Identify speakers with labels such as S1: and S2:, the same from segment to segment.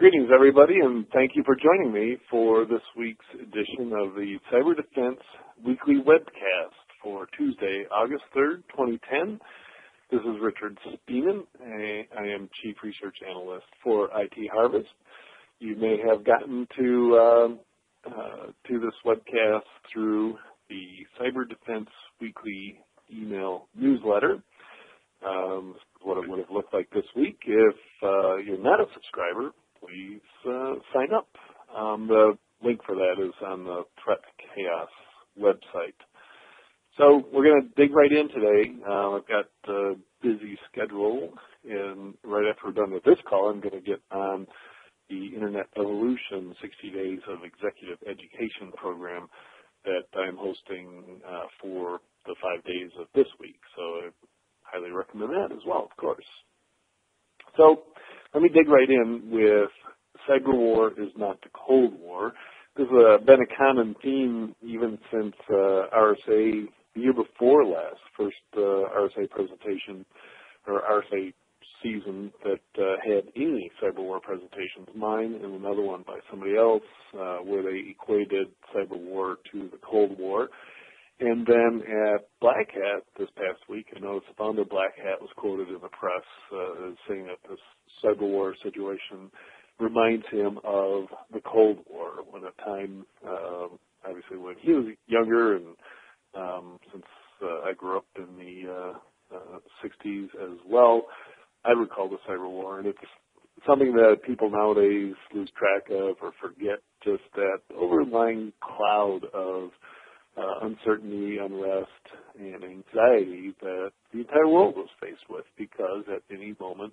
S1: Greetings, everybody, and thank you for joining me for this week's edition of the Cyber Defense Weekly Webcast for Tuesday, August 3rd, 2010. This is Richard Steenan. I am Chief Research Analyst for IT Harvest. You may have gotten to this webcast through the Cyber Defense Weekly email newsletter. What it would have looked like this week. If you're not a subscriber, please sign up. The link for that is on the Threat Chaos website. So we're going to dig right in today. I've got a busy schedule, and right after we're done with this call, I'm going to get on the Internet Evolution 60 Days of Executive Education program that I'm hosting for the 5 days of this week. So I highly recommend that as well, of course. So let me dig right in with cyber war is not the Cold War. This has been a common theme even since RSA the year before last, first RSA presentation or RSA season that had any cyber war presentations, mine and another one by somebody else, where they equated cyber war to the Cold War. And then at Black Hat this past week, I noticed the founder of Black Hat was quoted in the press as saying that this cyber war situation reminds him of the Cold War, when a time, obviously when he was younger, and since I grew up in the 60s as well, I recall the cyber war, and it's something that people nowadays lose track of or forget, just that overlying cloud of uncertainty, unrest, and anxiety that the entire world was faced with, because at any moment,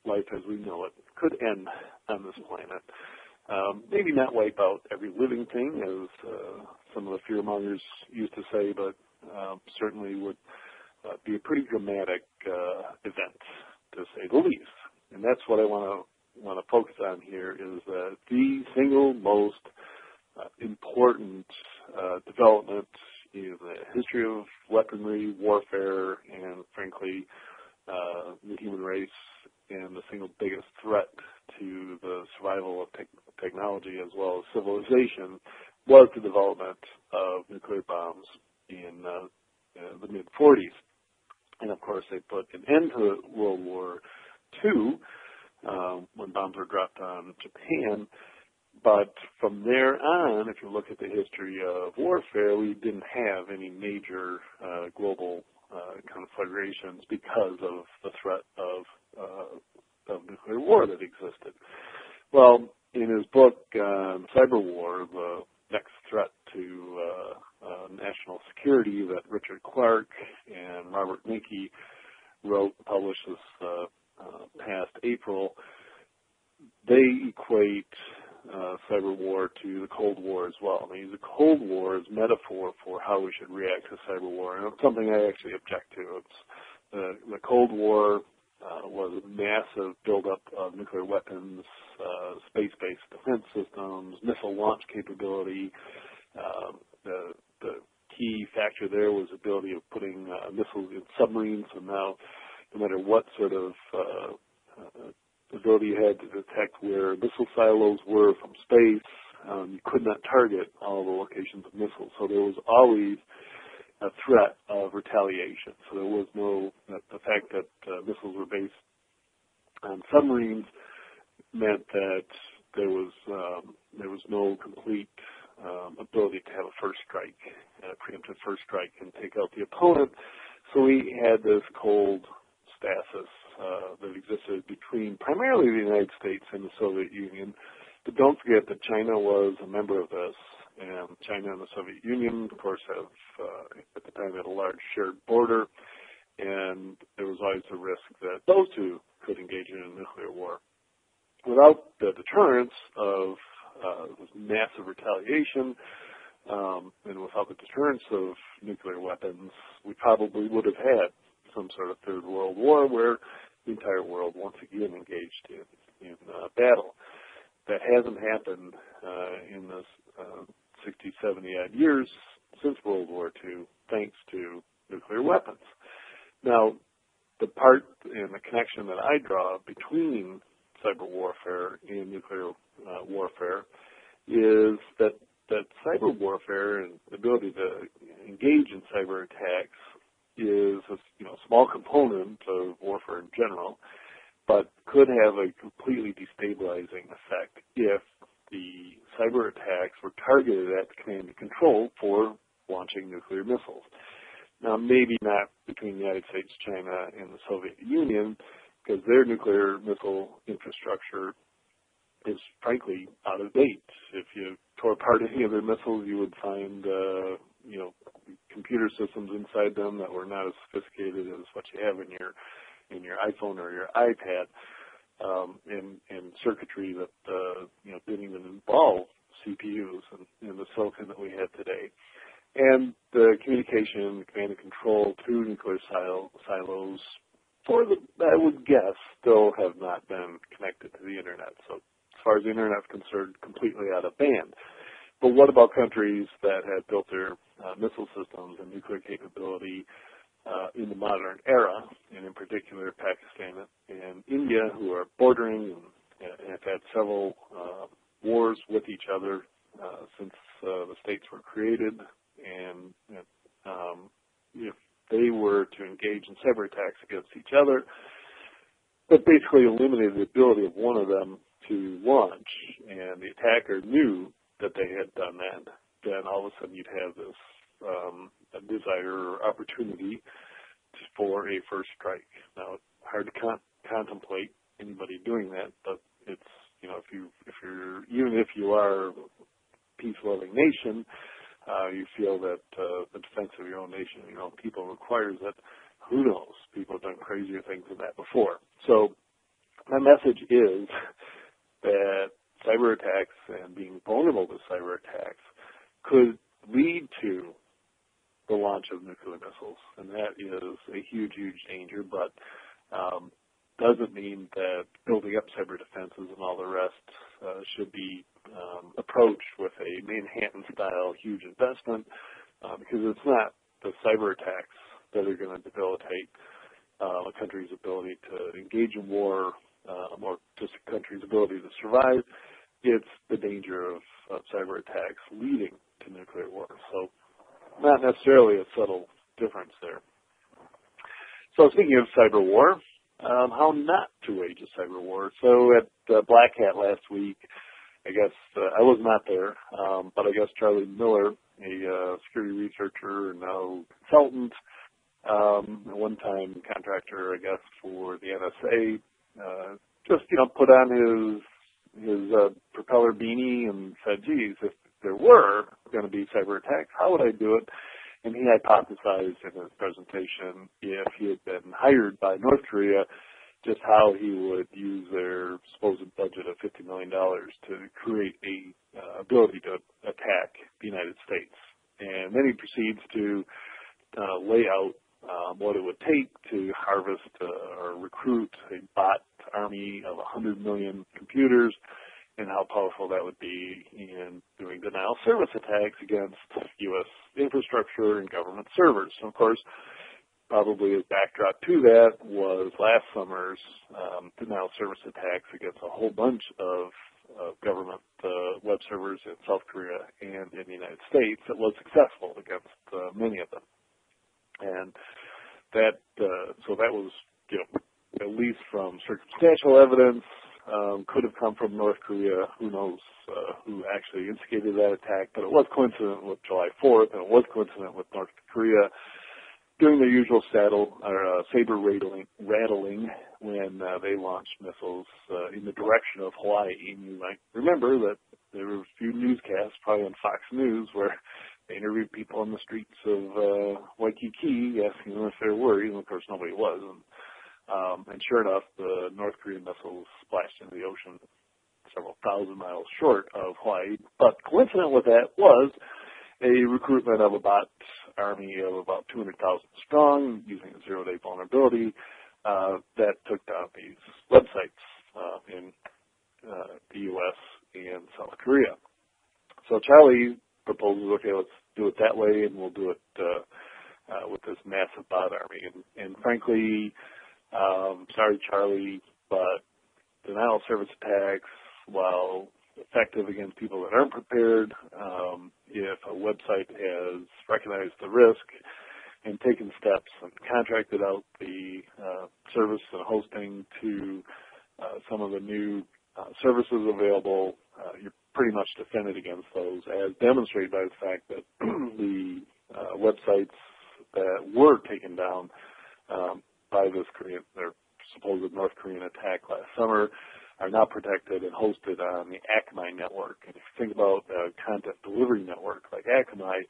S1: life as we know it could end on this planet. Maybe not wipe out every living thing, as some of the fearmongers used to say, but certainly would be a pretty dramatic event, to say the least. And that's what I want to focus on here, is the single most important development in the history of weaponry, warfare, and frankly, the human race, and the single biggest threat to the survival of technology as well as civilization was the development of nuclear bombs in the mid-40s. And of course, they put an end to World War II when bombs were dropped on Japan. But from there on, if you look at the history of warfare, we didn't have any major global conflagrations because of the threat of nuclear war that existed. Well, in his book, Cyber War, the next threat to national security, that Richard Clarke and Robert Minke wrote and published this past April, they equate cyber war to the Cold War as well. They use the Cold War as metaphor for how we should react to cyber war, and it's something I actually object to. It's the Cold War was a massive buildup of nuclear weapons, space-based defense systems, missile launch capability. The key factor there was the ability of putting missiles in submarines, and now no matter what sort of ability you had to detect where missile silos were from space, you could not target all the locations of missiles. So there was always a threat of retaliation. So there was no, the fact that missiles were based on submarines meant that there was no complete ability to have a first strike, a preemptive first strike, and take out the opponent. So we had this cold stasis that existed between primarily the United States and the Soviet Union. But don't forget that China was a member of this, and China and the Soviet Union, of course, have at the time had a large shared border, and there was always a risk that those two could engage in a nuclear war. Without the deterrence of this massive retaliation, and without the deterrence of nuclear weapons, we probably would have had some sort of third world war where the entire world once again engaged in battle. That hasn't happened in the 60, 70 odd years since World War II, thanks to nuclear weapons. Now, the part and the connection that I draw between cyber warfare and nuclear warfare is that cyber warfare and the ability to engage in cyber attacks is a small component of warfare in general, but could have a completely destabilizing effect if the cyber attacks were targeted at command and control for launching nuclear missiles. Now, maybe not between the United States, China, and the Soviet Union, because their nuclear missile infrastructure is frankly out of date. If you tore apart any of their missiles, you would find computer systems inside them that were not as sophisticated as what you have in your iPhone or your iPad, and circuitry that didn't even involve CPUs and the silicon that we have today. And the communication, command and control through nuclear silos, I would guess, still have not been connected to the Internet. So as far as the Internet is concerned, completely out of band. But what about countries that have built their missile systems and nuclear capability in the modern era, and in particular Pakistan and India, who are bordering and have had several wars with each other since the states were created, and if they were to engage in cyber attacks against each other, but basically eliminated the ability of one of them to launch, and the attacker knew that they had done that, then all of a sudden you'd have this a desire or opportunity for a first strike. Now, it's hard to contemplate anybody doing that, but it's if you are a peace-loving nation, you feel that the defense of your own nation and your own people requires that. Who knows? People have done crazier things than that before. So my message is that cyber attacks and being vulnerable to cyber attacks could lead to the launch of nuclear missiles, and that is a huge, huge danger, but doesn't mean that building up cyber defenses and all the rest should be approached with a Manhattan-style huge investment, because it's not the cyber attacks that are going to debilitate a country's ability to engage in war or just a country's ability to survive. It's the danger of cyber attacks leading to nuclear war. So not necessarily a subtle difference there. So speaking of cyber war, how not to wage a cyber war. So at Black Hat last week, I guess I was not there, but I guess Charlie Miller, a security researcher and now consultant, a one-time contractor, I guess, for the NSA, just put on his propeller beanie and said, geez, if there were going to be cyber attacks, how would I do it? And he hypothesized in his presentation, if he had been hired by North Korea, just how he would use their supposed budget of $50 million to create a ability to attack the United States. And then he proceeds to lay out what it would take to harvest or recruit a bot army of 100 million computers, and how powerful that would be in doing denial of service attacks against U.S. infrastructure and government servers. And of course, probably a backdrop to that was last summer's denial of service attacks against a whole bunch of government web servers in South Korea and in the United States that was successful against many of them. And that was, at least from circumstantial evidence, could have come from North Korea. Who knows who actually instigated that attack, but it was coincident with July 4th, and it was coincident with North Korea doing their usual saber rattling when they launched missiles in the direction of Hawaii. And you might remember that there were a few newscasts, probably on Fox News, where they interviewed people on the streets of Waikiki asking them if they were worried, and of course nobody was. And sure enough, the North Korean missiles splashed into the ocean several thousand miles short of Hawaii. But coincident with that was a recruitment of a bot army of about 200,000 strong using a zero-day vulnerability that took down these websites in the U.S. and South Korea. So Charlie proposes, okay, let's do it that way, and we'll do it with this massive bot army. And frankly, sorry, Charlie, but denial of service attacks, while effective against people that aren't prepared, if a website has recognized the risk and taken steps and contracted out the service and hosting to some of the new services available, you're pretty much defended against those, as demonstrated by the fact that the websites that were taken down by this supposed North Korean attack last summer are now protected and hosted on the Akamai network. And if you think about a content delivery network like Akamai,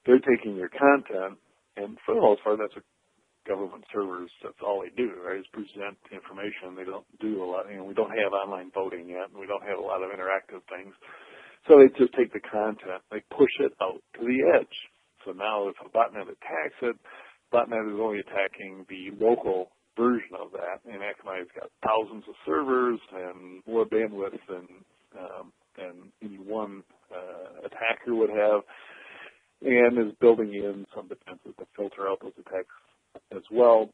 S1: they're taking your content, and for the most part, that's what government servers, that's all they do, right, is present information. They don't do a lot. We don't have online voting yet, and we don't have a lot of interactive things. So they just take the content, they push it out to the edge. So now if a botnet attacks it, botnet is only attacking the local version of that, and Akamai's got thousands of servers and more bandwidth than any one attacker would have, and is building in some defenses to filter out those attacks as well.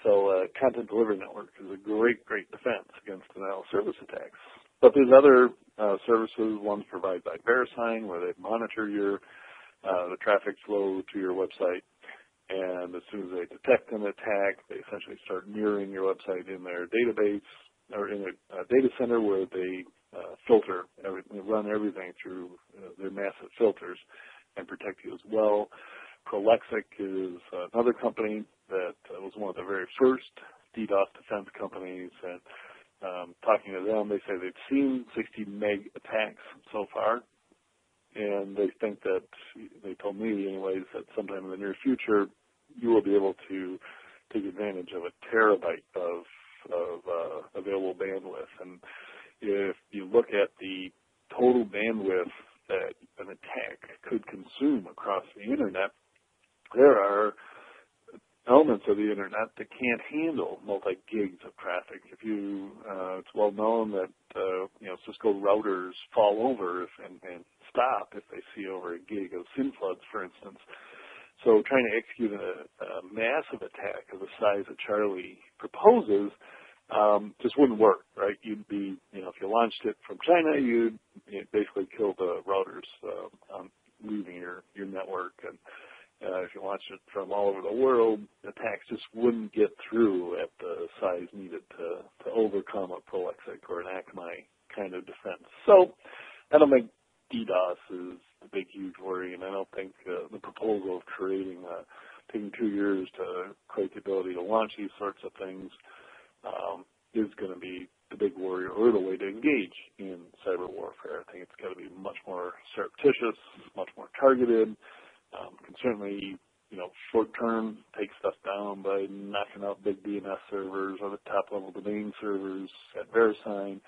S1: So content delivery network is a great defense against denial of service attacks. But there's other services, ones provided by VeriSign, where they monitor your the traffic flow to your website. And as soon as they detect an attack, they essentially start mirroring your website in their database or in a data center where they filter, they run everything through their massive filters and protect you as well. Prolexic is another company that was one of the very first DDoS defense companies. And talking to them, they say they've seen 60 meg attacks so far. And they think that, they told me anyways, that sometime in the near future, you will be able to take advantage of a terabyte of available bandwidth. And if you look at the total bandwidth that an attack could consume across the internet, there are elements of the internet that can't handle multi-gigs of traffic. If you, it's well known that Cisco routers fall over and stop if they see over a gig of SYN floods, for instance. So trying to execute a massive attack of the size that Charlie proposes just wouldn't work, right? You'd be, if you launched it from China, you'd basically kill the routers leaving your network. And if you launched it from all over the world, attacks just wouldn't get through at the size needed to overcome a Prolexic or an Akamai kind of defense. So I don't think DDoS is the big, huge worry, and I don't think the proposal of taking 2 years to create the ability to launch these sorts of things is going to be the big worry or the way to engage in cyber warfare. I think it's got to be much more surreptitious, much more targeted. Can certainly, short term take stuff down by knocking out big DNS servers or the top level domain servers at VeriSign,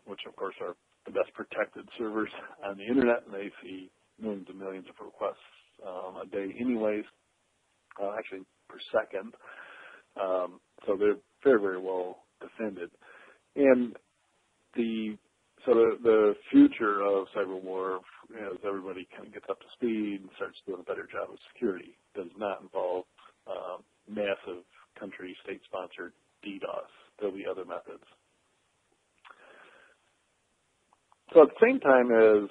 S1: which of course are the best protected servers on the internet, and they see millions and millions of requests a day anyways, actually per second. So they're very, very well defended. And the future of cyber war, as everybody kind of gets up to speed and starts doing a better job of security, does not involve massive country state-sponsored DDoS. There'll be other methods. So at the same time as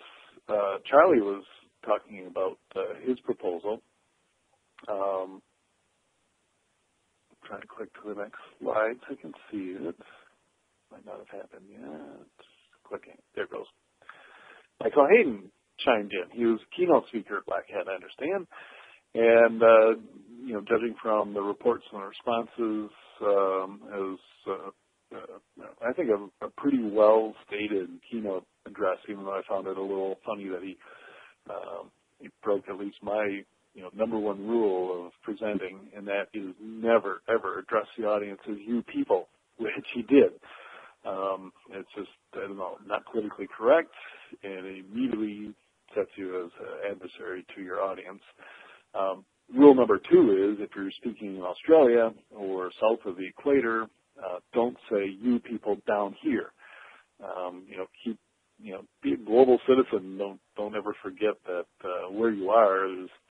S1: Charlie was talking about his proposal, I'm trying to click to the next slide so I can see it. Might not have happened yet. Clicking. There it goes. Michael Hayden chimed in. He was a keynote speaker at Black Hat, I understand. And, judging from the reports and the responses, I think a pretty well-stated keynote address, even though I found it a little funny that he broke at least my number one rule of presenting, and that is never, ever address the audience as you people, which he did. It's just, not politically correct, and it immediately sets you as an adversary to your audience. Rule number 2 is, if you're speaking in Australia or south of the equator, don't say you people down here. Be a global citizen. Don't ever forget that where you are is